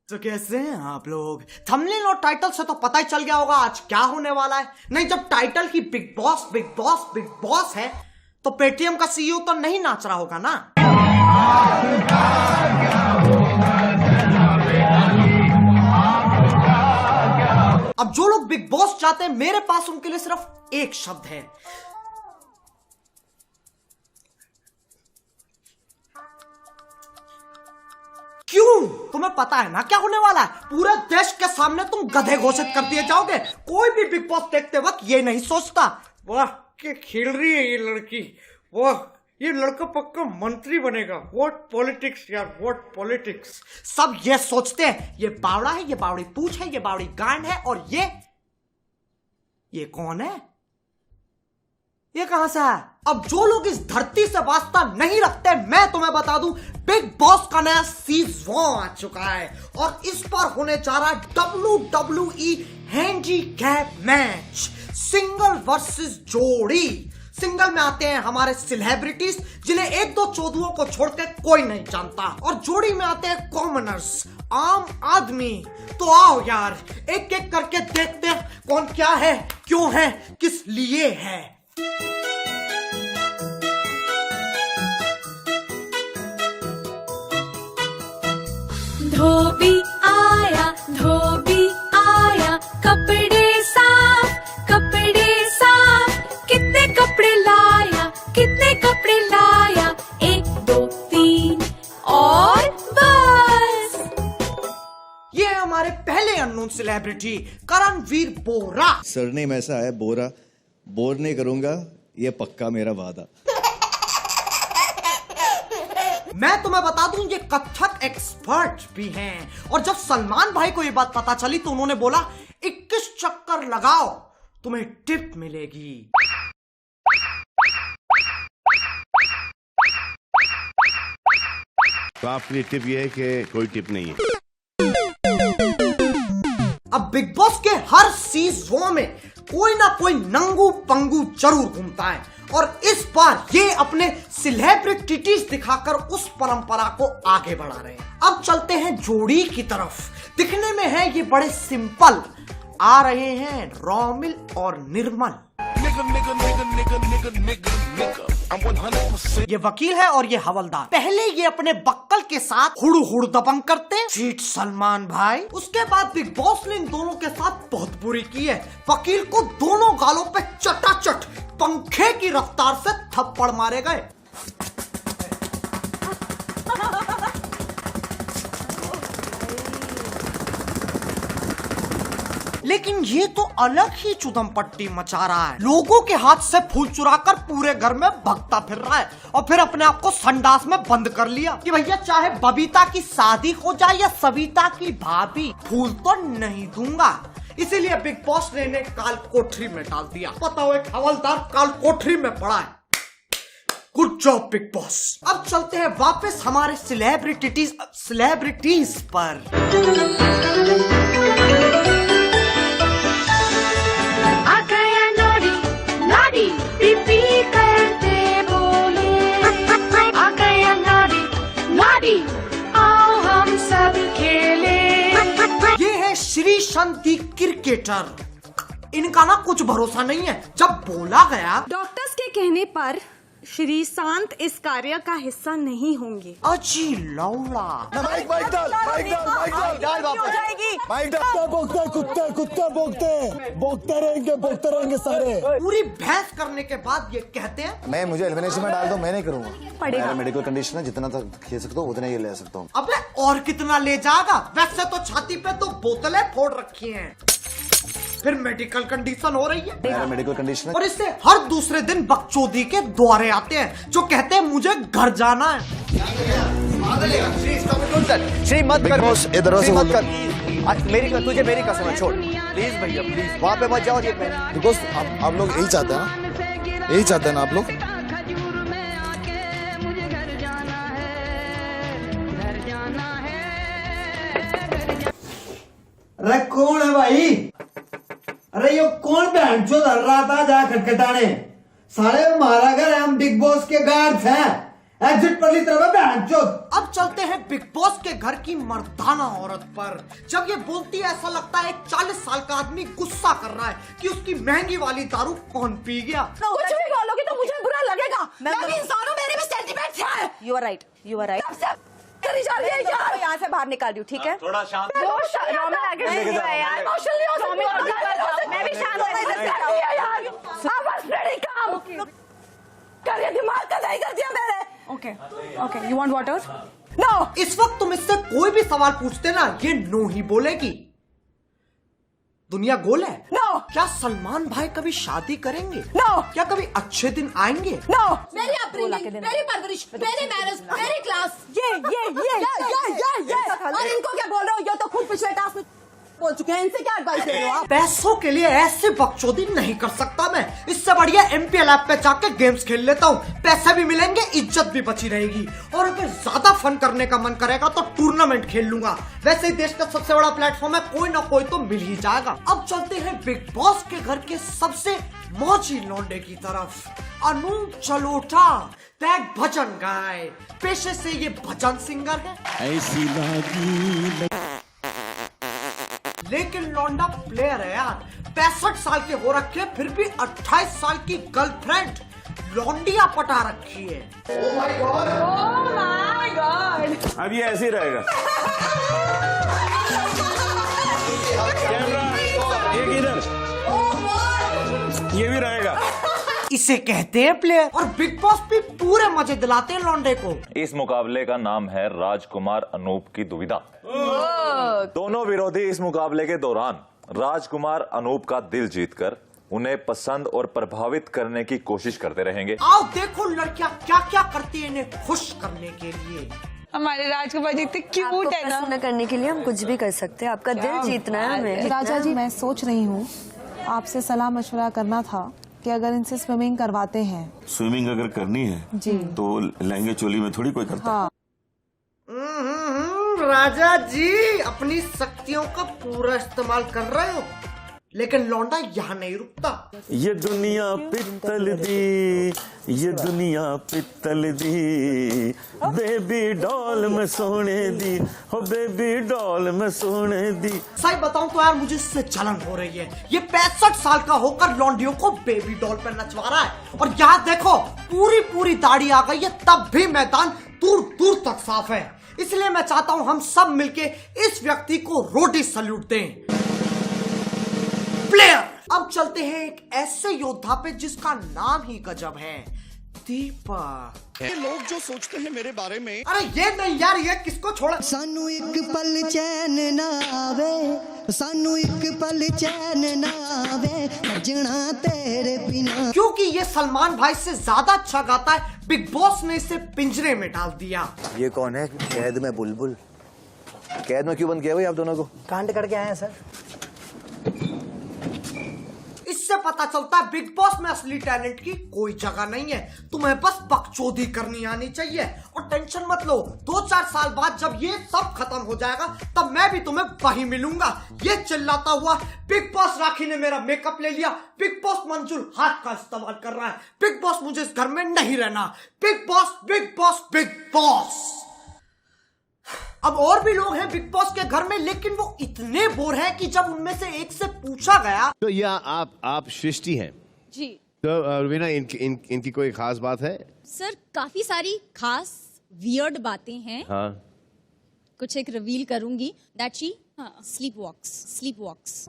तो कैसे हैं आप लोग? थंबनेल और टाइटल से तो पता ही चल गया होगा आज क्या होने वाला है। नहीं, जब टाइटल ही Bigg Boss Bigg Boss Bigg Boss है तो पेटीएम का सीईओ तो नहीं नाच रहा होगा ना। अब जो लोग बिग बॉस चाहते हैं मेरे पास उनके लिए सिर्फ एक शब्द है, क्यों? तुम्हें पता है ना क्या होने वाला है? पूरे देश के सामने तुम गधे घोषित कर दिए जाओगे। कोई भी बिग बॉस देखते वक्त ये नहीं सोचता वाह क्या खेल रही है ये लड़की, वाह ये लड़का पक्का मंत्री बनेगा। व्हाट पॉलिटिक्स यार, व्हाट पॉलिटिक्स। सब ये सोचते हैं ये बावड़ा है, ये बावड़ी पूंछ है, ये बावड़ी गांड है, और ये कौन है? ये कहां से है? अब जो लोग इस धरती से वास्ता नहीं रखते, मैं तुम्हें बता दूं बिग बॉस का नया सीजन आ चुका है और इस पर होने जा रहा है WWE handicap match, single versus जोड़ी। सिंगल में आते हैं हमारे सेलिब्रिटीज जिन्हें एक दो चौधुओं को छोड़कर कोई नहीं जानता, और जोड़ी में आते हैं कॉमनर्स, आम आदमी। तो आओ यार एक एक करके देखते हैं कौन क्या है, क्यों है, किस लिए है। धोबी आया कपड़े साफ कितने कपड़े लाया 1 2 3 और बस। ये है हमारे पहले अननोन सेलिब्रिटी करणवीर बोरा। सरनेम ऐसा है बोरा, बोर नहीं करूंगा ये पक्का मेरा वादा। मैं तुम्हें बता दूं ये कथक एक्सपर्ट भी हैं, और जब सलमान भाई को ये बात पता चली तो उन्होंने बोला 21 चक्कर लगाओ तुम्हें टिप मिलेगी। तो आपके लिए टिप ये है कि कोई टिप नहीं है। अब बिग बॉस के हर सीजन में कोई ना कोई नंगू पंगू जरूर घूमता है, और इस बार ये अपने सेलिब्रिटीज दिखाकर उस परंपरा को आगे बढ़ा रहे हैं। अब चलते हैं जोड़ी की तरफ। दिखने में है ये बड़े सिंपल, आ रहे हैं रोमिल और निर्मल। ये वकील है और ये हवलदार। पहले ये अपने बक्कल के साथ हुड़ दबंग करते, चीट सलमान भाई। उसके बाद बिग बॉस ने इन दोनों के साथ बहुत बुरी की है। वकील को दोनों गालों पे चटाचट पंखे की रफ्तार से थप्पड़ मारे गए। लेकिन ये तो अलग ही चुदम पट्टी मचा रहा है। लोगों के हाथ से फूल चुराकर पूरे घर में भगता फिर रहा है, और फिर अपने आप को संडास में बंद कर लिया कि भैया चाहे बबीता की शादी हो जाए या सविता की भाभी, फूल तो नहीं दूंगा। इसीलिए बिग बॉस ने इन्हें काल कोठरी में डाल दिया। पता हो एक हवलदार काल कोठरी में पड़ा है। Good job big boss. अब चलते हैं वापस हमारे सेलिब्रिटीज पर। ये है श्री शांति क्रिकेटर। इनका ना कुछ भरोसा नहीं है। जब बोला गया डॉक्टर्स के कहने पर श्री शांत इस कार्य का हिस्सा नहीं होंगे। अजी लौड़ा माइक डाल कुत्ते रहेंगे सारे। पूरी बहस करने के बाद ये कहते हैं मुझे एलिमिनेशन में डाल दो, मैं नहीं करूंगा। पड़ेगा मेडिकल कंडीशन है, जितना तक खेल सकता हूँ उतना ही ले सकता हूँ। अबे और कितना ले जाएगा? वैसे तो छाती पे 2 बोतलें फोड़ रखी हैं, फिर मेडिकल कंडीशन हो रही है। मेडिकल कंडीशन और इससे हर दूसरे दिन बकचोदी के द्वारे आते हैं जो कहते हैं मुझे घर जाना है। श्री मत कर, इधर से मत कर। तुझे मेरी कसम है, छोड़ प्लीज भैया प्लीज, वहाँ पे मत जाओ। बिकॉज आप लोग यही चाहते हैं ना, यही चाहते हैं ना आप लोग। अरे कौन है भाई? अरे ये कौन बहन चो धर रहा था जा खटखटाने? साले हमारा घर है, हम बिग बॉस के गार्ड्स हैं। एग्जिट पर ली तरफ बहन चो। अब अब चलते हैं बिग बॉस के घर की मर्दाना औरत पर। जब ये बोलती है ऐसा लगता है एक 40 साल का आदमी गुस्सा कर रहा है कि उसकी महंगी वाली दारू कौन पी गया। कुछ भी बोलोगे तो मुझे बुरा लगेगा। मैं भी इंसान हूँ, मेरे भी सेंटिमेंट्स हैं। You are right, you are right। करी जा रही है यार। मैं यहाँ से बाहर निकाल रही हूँ, ठीक है? थोड़ा शांत। मैं भी शांत दिमाग का नहीं कर दिया मैंने। Okay, okay, you want water? No! इस वक्त तुम इससे कोई भी सवाल पूछते ना, ये नो ही बोलेगी। दुनिया गोल है। No! क्या सलमान भाई कभी शादी करेंगे? No! क्या कभी अच्छे दिन आएंगे? No! मेरी अपब्रिंगिंग, मेरी परवरिश, मेरी मैनर्स, मेरी क्लास। ये और इनको क्या बोल रहे हो? ये तो खुद पिछले टास्क में बोल चुके हैं। इनसे क्या एडवाइस दे रहे हो आप? पैसों के लिए ऐसे बकचोदी नहीं कर सकता मैं। इससे बढ़िया MPL ऐप पे जाके गेम्स खेल लेता हूँ। पैसे भी मिलेंगे, इज्जत भी बची रहेगी। और अगर ज्यादा फन करने का मन करेगा तो टूर्नामेंट खेल लूंगा। वैसे ही देश का सबसे बड़ा प्लेटफॉर्म है, कोई ना कोई तो मिल ही जाएगा। अब चलते हैं बिग बॉस के घर के सबसे मौजी लौंडे की तरफ। अनूप जलोटा, दैट भजन गाय। पेशे से ये भजन सिंगर है, ऐसी लागी लेकिन लौंडा प्लेयर है यार। 65 साल के हो रखे, फिर भी 28 साल की गर्लफ्रेंड लौंडिया पटा रखी है। अब ये ऐसे ही रहेगा। कैमरा ये किधर, ये भी रहेगा। इसे कहते हैं प्लेयर। और बिग बॉस भी पूरे मजे दिलाते हैं लौंडे को। इस मुकाबले का नाम है राजकुमार अनूप की दुविधा। दोनों विरोधी इस मुकाबले के दौरान राजकुमार अनूप का दिल जीतकर उन्हें पसंद और प्रभावित करने की कोशिश करते रहेंगे। आओ देखो लड़कियां क्या क्या करती है इन्हें खुश करने के लिए। हमारे राजकुमार जी इतने क्यूट है ना। प्रसन्न करने के लिए हम कुछ भी कर सकते हैं। आपका दिल जीतना है हमें। राजा जी, मैं सोच रही हूँ आपसे सलाह मशवरा करना था कि अगर इनसे स्विमिंग करवाते हैं। स्विमिंग अगर करनी है जी तो लहंगे चोली में थोड़ी कोई करता। हाँ। राजा जी अपनी शक्तियों का पूरा इस्तेमाल कर रहे हो, लेकिन लौंडा यहाँ नहीं रुकता। ये दुनिया पित्तल दी, ये दुनिया पित्तल दी, बेबी डॉल में सोने दी, हो बेबी डॉल में सोने दी। सही बताऊं तो यार मुझे इससे जलन हो रही है। ये 65 साल का होकर लौंडियों को बेबी डॉल पर नचवा रहा है। और यहाँ देखो पूरी दाढ़ी आ गई है, तब भी मैदान दूर दूर तक साफ है। इसलिए मैं चाहता हूं हम सब मिलके इस व्यक्ति को रोटी सल्यूट दें। प्लेयर। अब चलते हैं एक ऐसे योद्धा पे जिसका नाम ही गजब है, दीपक। ये लोग जो सोचते हैं मेरे बारे में, अरे ये नहीं यार, ये किसको छोड़ा। सानू एक पल चैन ना आवे, सानू एक पल चैन ना आवे, भजना तेरे बिना। क्योंकि ये सलमान भाई से ज्यादा अच्छा गाता है, बिग बॉस ने इसे पिंजरे में डाल दिया। ये कौन है? कैद में बुलबुल। कैद में क्यों बंद किया भाई आप दोनों को? कांड करके आए हैं सर। इससे पता चलता है बिग बॉस में असली टैलेंट की कोई जगह नहीं है। तुम्हें बस बकचोदी करनी आनी चाहिए। और टेंशन मत लो, 2-4 साल बाद जब ये सब खत्म हो जाएगा तब मैं भी तुम्हें वही मिलूंगा। ये चिल्लाता हुआ बिग बॉस राखी ने मेरा मेकअप ले लिया, बिग बॉस मंजूर हाथ का इस्तेमाल कर रहा है, बिग बॉस मुझे इस घर में नहीं रहना, big Boss Bigg Boss Bigg boss. अब और भी लोग हैं बिग बॉस के घर में, लेकिन वो इतने बोर हैं कि जब उनमें से एक से पूछा गया तो या आप सृष्टि हैं जी। तो रुबीना इनकी कोई खास बात है? सर काफी सारी खास वियर्ड बातें हैं। हाँ, कुछ एक रिवील करूंगी। दैट शी स्लीप वॉक्स।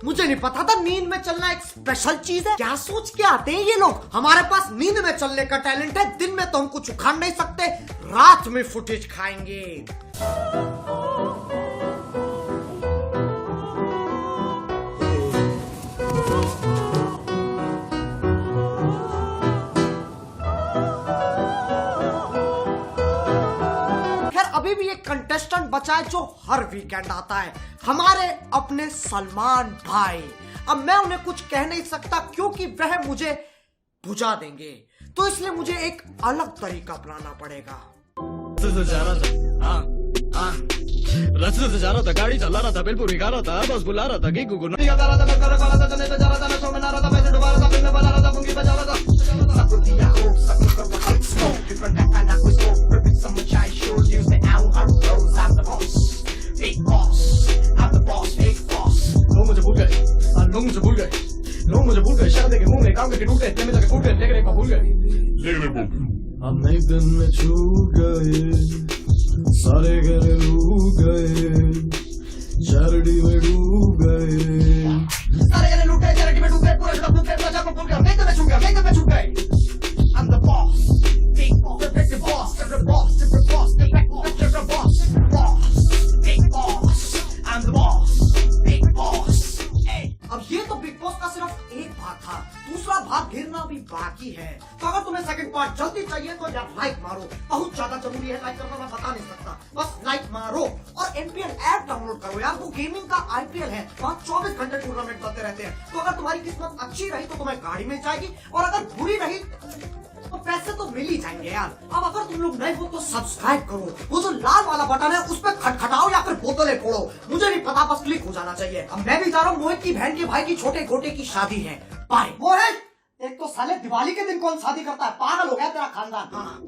मुझे नहीं पता था नींद में चलना एक स्पेशल चीज है। क्या सोच के आते हैं ये लोग। हमारे पास नींद में चलने का टैलेंट है, दिन में तो हम कुछ उखाड़ नहीं सकते, रात में फुटेज खाएंगे। अभी भी एक कंटेस्टेंट बचा है जो हर वीकेंड आता है, हमारे अपने सलमान भाई। अब मैं उन्हें कुछ कह नहीं सकता क्योंकि वह मुझे बुझा देंगे, तो इसलिए मुझे एक अलग तरीका अपनाना पड़ेगा। रास्ते से जा रहा था, गाड़ी चला रहा था, बिल्कुल भिगा रहा था, बस बुला रहा था कि गुगु Some chai shoes use the out her rose. I'm the boss, big boss. I'm the boss, big boss. लोग मुझे भूल गए, लोग मुझे भूल गए, लोग मुझे भूल गए। शर्म देके मुंह में काम करके टूटे, इतने में जाके फूट गए, लेकिन एक बार भूल गए। हम एक दिन में छूट गए, सारे गले लूट गए, चैरिटी में डूब गए। सारे गले लूट गए, चैरिटी में डूब गए, पूरा जगह भूल गए, प्रजा को भूल गए, मैं तो छूट गया, मैं तो छूट गए। I'm the boss, big boss, the boss, the boss, the boss, the boss, boss, big boss. I'm the boss, big boss. अब ये तो बिग बॉस का सिर्फ एक भाग था, दूसरा भाग गिरना भी बाकी है। तो अगर तुम्हें सेकंड पार्ट जल्दी चाहिए तो यार लाइक मारो, बहुत ज्यादा जरूरी है लाइक करना, मैं बता नहीं सकता, बस लाइक मारो। और एनपीएल ऐप डाउनलोड करो यार, वो गेमिंग का आईपीएल है, वहाँ 24 घंटे टूर्नामेंट चलते रहते हैं। तो अगर तुम्हारी किस्मत अच्छी रही तो तुम्हें गाड़ी मिल जाएगी, और अगर बुरी रही तो पैसे तो मिल ही जाएंगे यार। अब अगर तुम लोग नए हो तो सब्सक्राइब करो, वो जो लाल वाला बटन है उस पर खटखटाओ या फिर बोतलें फोड़ो, मुझे नहीं पता, बस क्लिक हो जाना चाहिए। अब मैं भी जा रहा हूँ, मोहित की बहन के भाई की छोटे गोटे की शादी है। बाय मोहित। एक तो साले दिवाली के दिन कौन शादी करता है, पागल हो गया तेरा खानदान। हाँ।